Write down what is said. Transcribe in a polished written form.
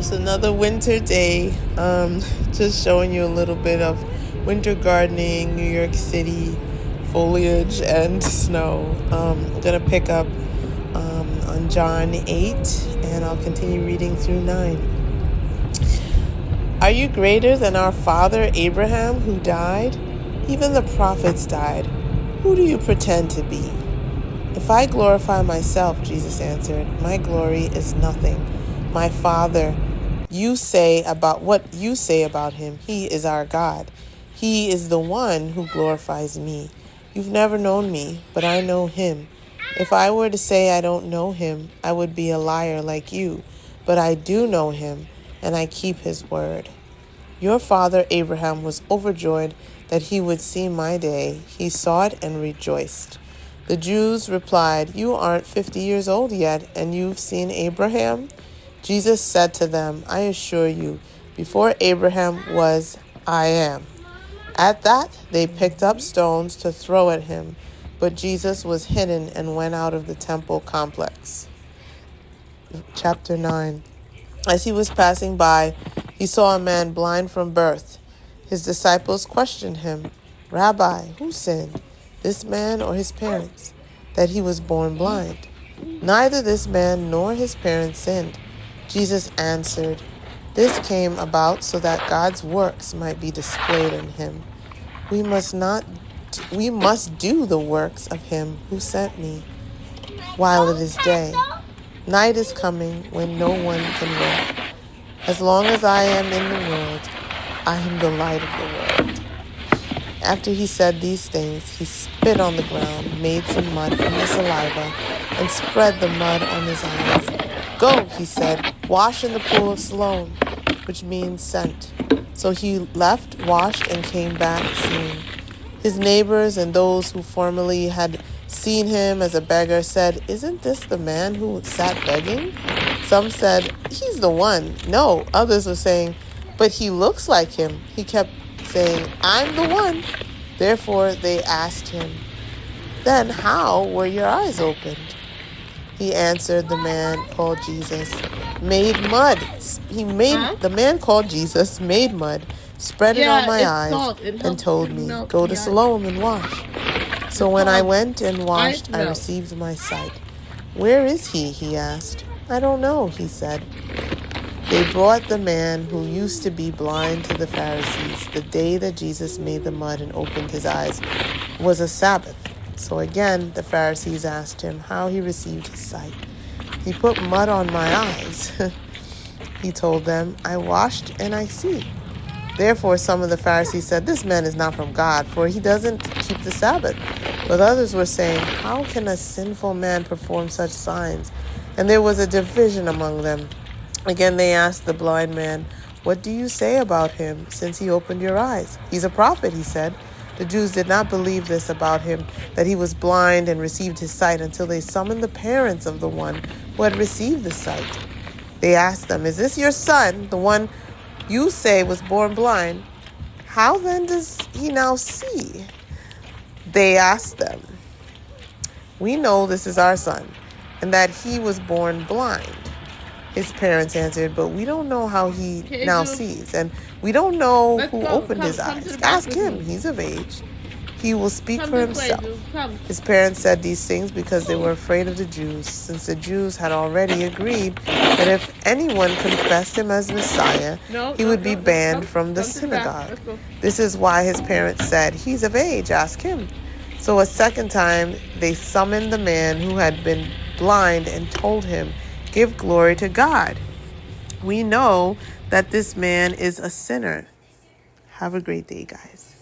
Just another winter day. Just showing you a little bit of winter gardening, New York City, foliage and snow. I'm going to pick up on John 8, and I'll continue reading through 9. Are you greater than our father Abraham, who died? Even the prophets died. Who do you pretend to be? If I glorify myself, Jesus answered, my glory is nothing. My Father, you say about what you say about him, he is our God. He is the one who glorifies me. You've never known me, but I know him. If I were to say I don't know him, I would be a liar like you. But I do know him, and I keep his word. Your father Abraham was overjoyed that he would see my day. He saw it and rejoiced. The Jews replied, you aren't 50 years old yet, and you've seen Abraham? Jesus said to them, I assure you, before Abraham was, I am. At that, they picked up stones to throw at him, but Jesus was hidden and went out of the temple complex. Chapter 9. As he was passing by, he saw a man blind from birth. His disciples questioned him, Rabbi, who sinned, this man or his parents, that he was born blind? Neither this man nor his parents sinned. Jesus answered, this came about so that God's works might be displayed in him. We must do the works of him who sent me while it is day. Night is coming when no one can work. As long as I am in the world, I am the light of the world. After he said these things, he spit on the ground, made some mud from the saliva, and spread the mud on his eyes. Go, he said, wash in the pool of Siloam, which means sent. So he left, washed, and came back seeing. His neighbors and those who formerly had seen him as a beggar said, isn't this the man who sat begging? Some said, he's the one. No, others were saying, but he looks like him. He kept saying, I'm the one. Therefore they asked him, then how were your eyes opened? He answered, the man called Jesus made mud. The man called Jesus made mud, spread it on my eyes, and told me, go to Siloam and wash. So when I went and washed, I received my sight. Where is he? He asked. I don't know, he said. They brought the man who used to be blind to the Pharisees. The day that Jesus made the mud and opened his eyes was a Sabbath. So again, the Pharisees asked him how he received his sight. He put mud on my eyes. He told them, I washed and I see. Therefore, some of the Pharisees said, this man is not from God, for he doesn't keep the Sabbath. But others were saying, how can a sinful man perform such signs? And there was a division among them. Again, they asked the blind man, what do you say about him since he opened your eyes? He's a prophet, he said. The Jews did not believe this about him, that he was blind and received his sight, until they summoned the parents of the one who had received the sight. They asked them, is this your son, the one you say was born blind? How then does he now see? They asked them, we know this is our son, and that he was born blind. His parents answered, but we don't know how he now sees, and we don't know who opened his eyes. Ask him, he's of age. He will speak for himself. His parents said these things because they were afraid of the Jews, since the Jews had already agreed that if anyone confessed him as Messiah, he would be banned from the synagogue. This is why his parents said, he's of age, ask him. So a second time they summoned the man who had been blind and told him, give glory to God. We know that this man is a sinner. Have a great day, guys.